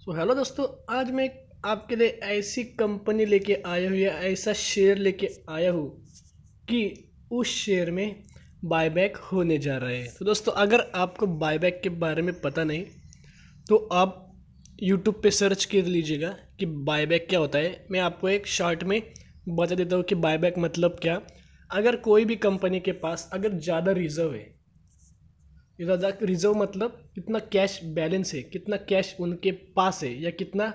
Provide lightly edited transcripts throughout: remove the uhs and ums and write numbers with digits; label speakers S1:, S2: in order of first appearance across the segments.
S1: Hello दोस्तों, आज मैं आपके लिए ऐसी कंपनी लेके आया हूँ या ऐसा शेयर लेके आया हूँ कि उस शेयर में बायबैक होने जा रहा है। तो दोस्तों, अगर आपको बायबैक के बारे में पता नहीं तो आप यूट्यूब पे सर्च कर लीजिएगा कि बायबैक क्या होता है। मैं आपको एक शॉर्ट में बता देता हूँ कि बायबैक मतलब क्या। अगर कोई भी कंपनी के पास अगर ज़्यादा रिजर्व है, ज़्यादा रिजर्व मतलब कितना कैश बैलेंस है, कितना कैश उनके पास है या कितना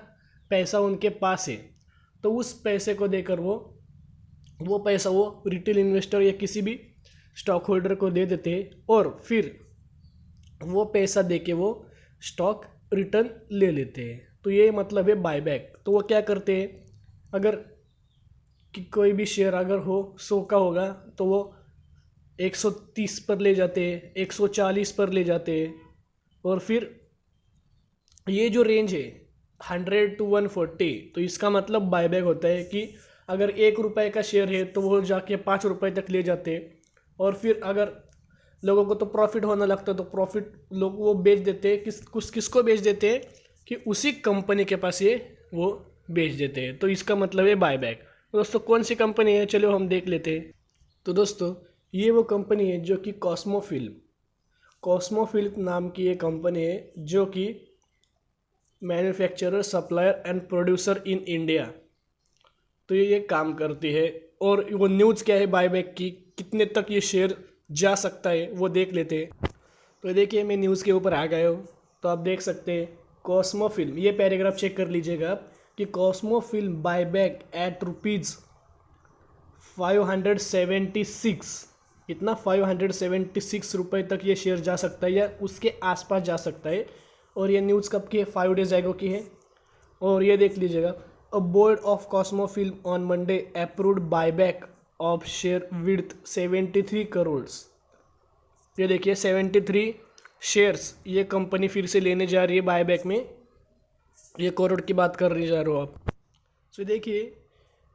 S1: पैसा उनके पास है, तो उस पैसे को देकर वो पैसा वो रिटेल इन्वेस्टर या किसी भी स्टॉक होल्डर को दे देते हैं और फिर वो पैसा देके वो स्टॉक रिटर्न ले लेते हैं। तो ये मतलब है बायबैक। तो वो क्या करते हैं, अगर कि कोई भी शेयर अगर हो 100 का होगा तो वो 130 पर ले जाते हैं, 140 पर ले जाते हैं और फिर ये जो रेंज है 100 to 140, तो इसका मतलब बायबैक होता है कि अगर 1 रुपए का शेयर है तो वो जाके 5 रुपए तक ले जाते हैं और फिर अगर लोगों को तो प्रॉफिट होने लगता है तो प्रॉफिट लोग वो बेच देते हैं। किसको बेच देते हैं कि उसी कंपनी के पास ये वो बेच देते हैं। तो इसका मतलब है बायबैक। तो दोस्तों, कौन सी कंपनी है, चलो हम देख लेते हैं। तो दोस्तों, ये वो कंपनी है जो कि कॉस्मोफिल्म नाम की ये कंपनी है जो कि manufacturer, supplier and producer in India. तो ये काम करती है। और वो न्यूज़ क्या है बायबैक की, कितने तक ये शेयर जा सकता है वो देख लेते हैं। तो देखिए, मैं न्यूज़ के ऊपर आ गया हूँ। तो आप देख सकते हैं कॉस्मोफिल्म, ये पैराग्राफ चेक कर लीजिएगा आप कि कॉस्मोफिल्म बायबैक एट रुपीज़ 576, कितना 576 रुपये तक ये शेयर जा सकता है या उसके आसपास जा सकता है। और ये न्यूज़ कब की है, 5 days एगो की है। और ये देख लीजिएगा, a board of Cosmofilm on Monday approved buyback of share with 73 crore. ये देखिए 73 शेयर्स ये कंपनी फिर से लेने जा रही है बायबैक में। ये करोड़ की बात कर रही जा रहे हो आप। सो देखिए,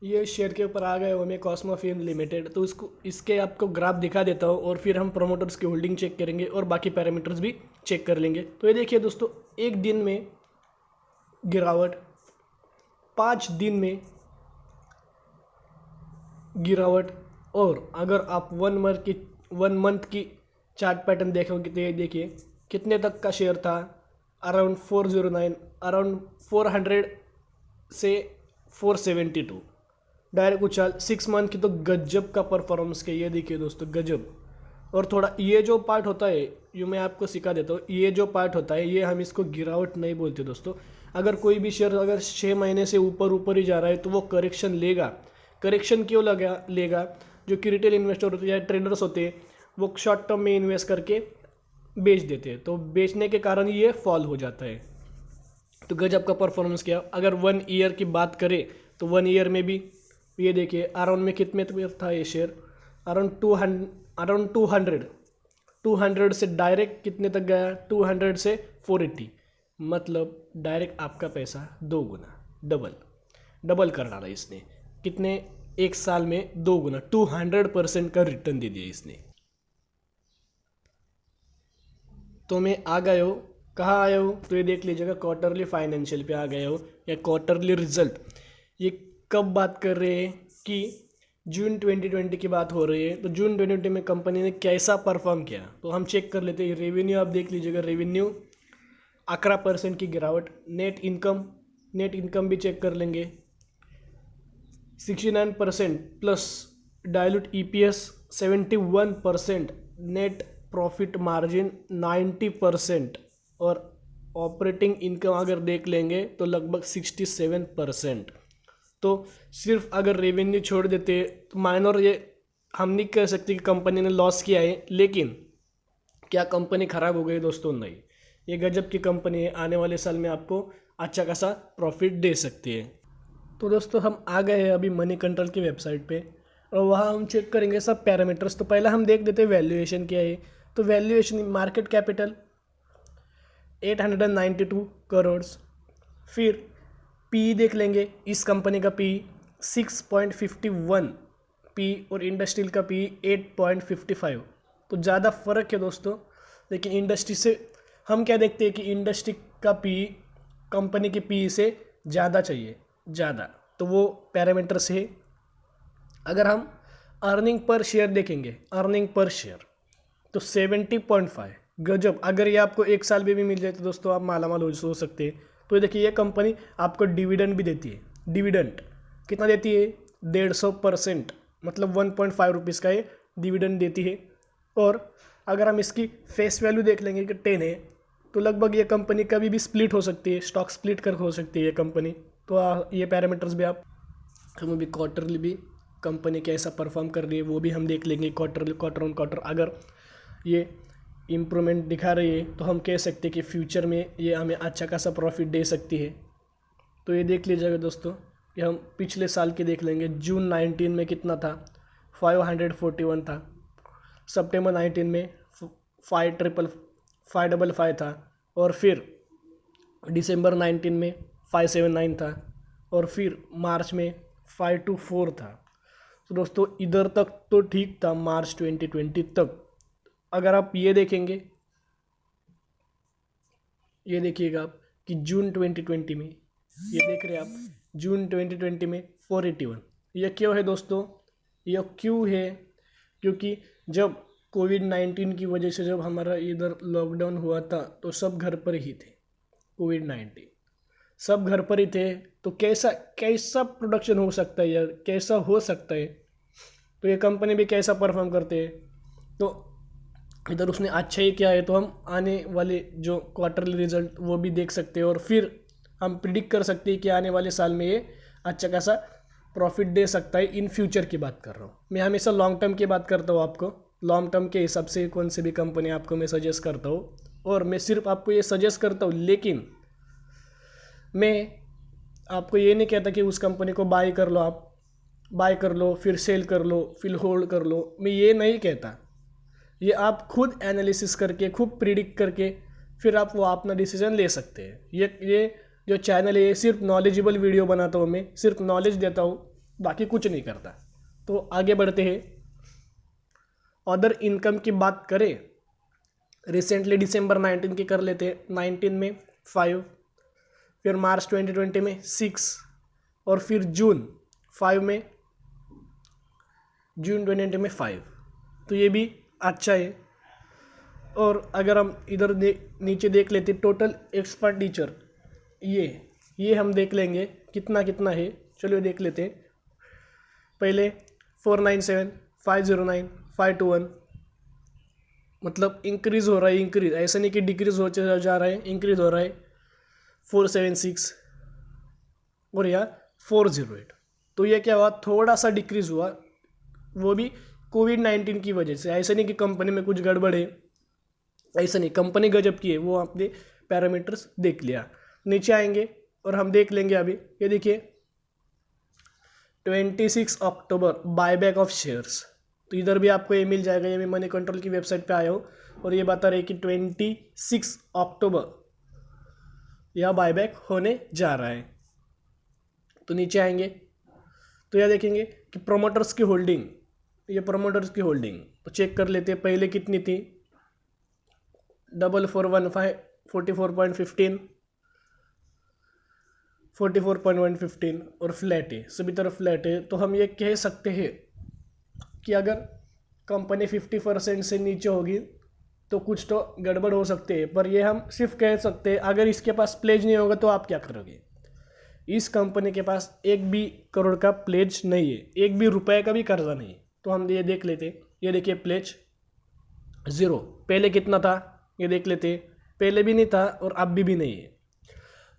S1: ये शेयर के ऊपर आ गए हो मैं कॉस्मोफिल्म लिमिटेड। तो इसको इसके आपको ग्राफ दिखा देता हूँ और फिर हम प्रोमोटर्स की होल्डिंग चेक करेंगे और बाकी पैरामीटर्स भी चेक कर लेंगे। तो ये देखिए दोस्तों, एक दिन में गिरावट, 5 दिन में गिरावट। और अगर आप 1 मंथ की चार्ट पैटर्न देखोगे तो ये देखिए कितने तक का शेयर था, अराउंड 409, अराउंड 400 से 472 डायरेक्ट उछाल। 6 मंथ की तो गजब का परफॉर्मेंस के, ये देखिए दोस्तों गजब। और थोड़ा ये जो पार्ट होता है, ये मैं आपको सिखा देता हूँ, ये जो पार्ट होता है ये हम इसको गिरावट नहीं बोलते दोस्तों। अगर कोई भी शेयर अगर 6 महीने से ऊपर ऊपर ही जा रहा है तो वो करेक्शन लेगा। करेक्शन क्यों लेगा, जो कि रिटेल इन्वेस्टर होते हैं या ट्रेडर्स होते हैं वो शॉर्ट टर्म में इन्वेस्ट करके बेच देते हैं, तो बेचने के कारण ये फॉल हो जाता है। तो गजब का परफॉर्मेंस किया। अगर 1 ईयर की बात करें तो 1 ईयर में भी ये देखिए अराउंड में कितने तक था ये शेयर, अराउंड 200 से डायरेक्ट कितने तक गया, 200 से 480। मतलब डायरेक्ट आपका पैसा 2 गुना, डबल कर डाला इसने। कितने, 1 साल में 2 गुना, 200% का रिटर्न दे दिया इसने। तो मैं आ गया हूँ, कहाँ आया हूँ तो ये देख लीजिएगा, क्वार्टरली फाइनेंशियल पे आ गया हूँ या क्वार्टरली रिजल्ट। ये कब बात कर रहे हैं कि जून 2020 की बात हो रही है। तो जून 2020 में कंपनी ने कैसा परफॉर्म किया तो हम चेक कर लेते हैं। रेवेन्यू आप देख लीजिएगा, रेवेन्यू 11% की गिरावट। नेट इनकम भी चेक कर लेंगे, 69% plus. Dilute EPS 71%, net profit margin 90%। और ऑपरेटिंग इनकम अगर देख लेंगे तो लगभग 67%। तो सिर्फ अगर रेवेन्यू छोड़ देते तो माइनर, ये हम नहीं कह सकते कि कंपनी ने लॉस किया है, लेकिन क्या कंपनी खराब हो गई दोस्तों, नहीं। ये गजब की कंपनी है, आने वाले साल में आपको अच्छा खासा प्रॉफिट दे सकती है। तो दोस्तों, हम आ गए हैं अभी मनी कंट्रोल की वेबसाइट पे और वहाँ हम चेक करेंगे सब पैरामीटर्स। तो पहला हम देख देते हैं वैल्यूएशन क्या है। तो वैल्यूएशन, मार्केट कैपिटल 892 करोड़। फिर पी देख लेंगे, इस कंपनी का पी 6.51 पी और इंडस्ट्रियल का पी 8.55। तो ज़्यादा फ़र्क है दोस्तों। लेकिन इंडस्ट्री से हम क्या देखते हैं कि इंडस्ट्री का पी कंपनी की पी से ज़्यादा चाहिए, ज़्यादा, तो वो पैरामीटर्स है। अगर हम अर्निंग पर शेयर देखेंगे, अर्निंग पर शेयर तो 70.5, गजब। अगर ये आपको 1 साल में भी मिल जाए तो दोस्तों आप मालामाल हो सकते हैं। तो देखिए ये कंपनी आपको डिविडेंड भी देती है। डिविडेंड कितना देती है? 150%, मतलब 1.5 रुपीज़ का ये डिविडेंड देती है। और अगर हम इसकी फेस वैल्यू देख लेंगे कि 10 है, तो लगभग ये कंपनी कभी भी स्प्लिट हो सकती है, स्टॉक स्प्लिट कर हो सकती है ये कंपनी। तो ये पैरामीटर्स भी आप हमें भी क्वार्टरली भी कंपनी कैसा परफॉर्म कर रही है वो भी हम देख लेंगे। क्वार्टर ऑन क्वार्टर अगर ये इम्प्रूवमेंट दिखा रही है तो हम कह सकते हैं कि फ्यूचर में ये हमें अच्छा खासा प्रॉफिट दे सकती है। तो ये देख लीजिएगा दोस्तों, ये हम पिछले साल के देख लेंगे। जून 19 में कितना था? 541 था। सितंबर 19 में 555 था। और फिर दिसंबर 19 में 579 था। और फिर मार्च में 524 था। तो दोस्तों इधर तक तो ठीक था मार्च 2020 तक। अगर आप ये देखेंगे, ये देखिएगा आप कि जून 2020 में, ये देख रहे हैं आप जून 2020 में 481। यह क्यों है दोस्तों? यह क्यों है? क्योंकि जब कोविड-19 की वजह से जब हमारा इधर लॉकडाउन हुआ था तो सब घर पर ही थे। कोविड-19 सब घर पर ही थे, तो कैसा प्रोडक्शन हो सकता है यार, कैसा हो सकता है? तो ये कंपनी भी कैसा परफॉर्म करते हैं? तो इधर उसने अच्छा ही किया है, तो हम आने वाले जो क्वार्टरली रिजल्ट वो भी देख सकते हैं और फिर हम प्रिडिक्ट कर सकते हैं कि आने वाले साल में ये अच्छा खासा प्रॉफिट दे सकता है। इन फ्यूचर की बात कर रहा हूँ मैं, हमेशा लॉन्ग टर्म की बात करता हूँ। आपको लॉन्ग टर्म के हिसाब से कौन सी भी कंपनी आपको मैं सजेस्ट करता हूँ, और मैं सिर्फ आपको ये सजेस्ट करता हूँ, लेकिन मैं आपको ये नहीं कहता कि उस कंपनी को बाय कर लो, आप बाय कर लो फिर सेल कर लो फिर होल्ड कर लो, मैं ये नहीं कहता। ये आप खुद एनालिसिस करके खुद प्रिडिक्ट करके फिर आप वो अपना डिसीजन ले सकते हैं। ये जो चैनल है ये सिर्फ नॉलेजेबल वीडियो बनाता हूँ, मैं सिर्फ नॉलेज देता हूँ, बाकी कुछ नहीं करता। तो आगे बढ़ते हैं। अदर इनकम की बात करें, रिसेंटली दिसंबर 19 की कर लेते हैं। 19 में 5, फिर मार्च 2020 में 6, और फिर जून 2020 में 5। तो ये भी अच्छा है। और अगर हम इधर नीचे देख लेते टोटल एक्सपेंडिचर, ये हम देख लेंगे कितना कितना है। चलिए देख लेते हैं। पहले 497, 509, 521, मतलब इंक्रीज़ हो रहा है, इंक्रीज, ऐसा नहीं कि डिक्रीज़ हो जा रहा है, इंक्रीज़ हो रहा है। 476 और या 408। तो ये क्या हुआ? थोड़ा सा डिक्रीज़ हुआ, वो भी कोविड-19 की वजह से। ऐसा नहीं कि कंपनी में कुछ गड़बड़ है, ऐसा नहीं, कंपनी गजब की है। वो आपने पैरामीटर्स देख लिया। नीचे आएंगे और हम देख लेंगे अभी, ये देखिए 26 अक्टूबर बायबैक ऑफ शेयर्स। तो इधर भी आपको ये मिल जाएगा, ये मैं मनी कंट्रोल की वेबसाइट पे आया हूँ और ये बता रहे कि 26 अक्टूबर यह बायबैक होने जा रहा है। तो नीचे आएंगे तो यह देखेंगे कि प्रोमोटर्स की होल्डिंग, ये प्रोमोटर्स की होल्डिंग तो चेक कर लेते हैं। पहले कितनी थी? 4415, 44.15, 44.115 और फ्लैट है, सभी तरफ फ्लैट है। तो हम ये कह सकते हैं कि अगर कंपनी 50% से नीचे होगी तो कुछ तो गड़बड़ हो सकते हैं, पर ये हम सिर्फ कह सकते हैं। अगर इसके पास प्लेज नहीं होगा तो आप क्या करोगे? इस कंपनी के पास 1 भी करोड़ का प्लेज नहीं है, 1 भी रुपए का भी कर्जा नहीं है। तो हम ये देख लेते, ये देखिए प्लेज 0। पहले कितना था ये देख लेते, पहले भी नहीं था और अब भी नहीं है।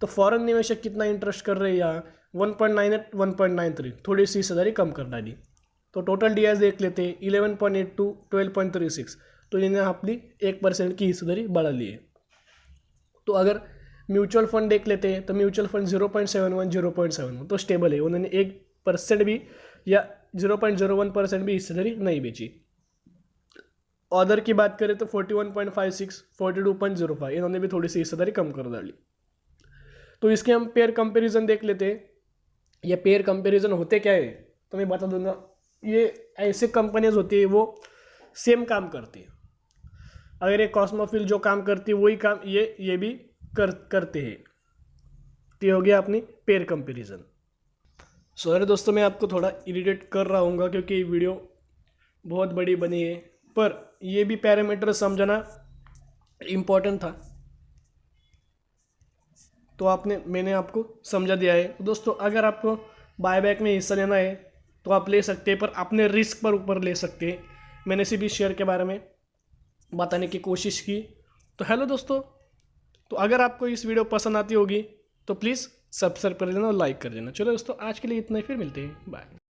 S1: तो फॉरेन निवेशक कितना इंटरेस्ट कर रहे हैं यहाँ? 1.98, 1.93, थोड़ी सी हिस्सेदारी कम कर डाली। तो टोटल डीआईएस देख लेते, 11.82, 12.36, तो इन्हें अपनी 1% की हिस्सेदारी बढ़ा ली है। तो अगर म्यूचुअल फंड देख लेते हैं तो म्यूचुअल फंड 0.71, 0.71 तो स्टेबल है, उन्होंने 1% भी या 0.01% भी हिस्सेदारी नहीं बेची। अदर की बात करें तो 41.56, 42.05, इन्होंने भी थोड़ी सी हिस्सेदारी कम कर डाली। तो इसके हम पेयर कंपैरिजन देख लेते हैं। ये पेयर कंपैरिजन होते क्या है तो मैं बता दूंगा। ये ऐसे कंपनीज होती है वो सेम काम करती है। अगर ये कॉस्मोफिल जो काम करती है वही काम ये भी करते हैं। तो ये हो गया अपनी पेयर कंपैरिजन। सॉरी दोस्तों, मैं आपको थोड़ा इरिटेट कर रहा हूँ क्योंकि वीडियो बहुत बड़ी बनी है, पर ये भी पैरामीटर समझना इम्पोर्टेंट था, तो मैंने आपको समझा दिया है। तो दोस्तों अगर आपको बायबैक में हिस्सा लेना है तो आप ले सकते हैं, पर अपने रिस्क पर ऊपर ले सकते हैं। मैंने सी भी शेयर के बारे में बताने की कोशिश की। तो हेलो दोस्तों, तो अगर आपको इस वीडियो पसंद आती होगी तो प्लीज़ सब्सक्राइब कर देना और लाइक कर देना। चलो दोस्तों, आज के लिए इतना ही, फिर मिलते हैं, बाय।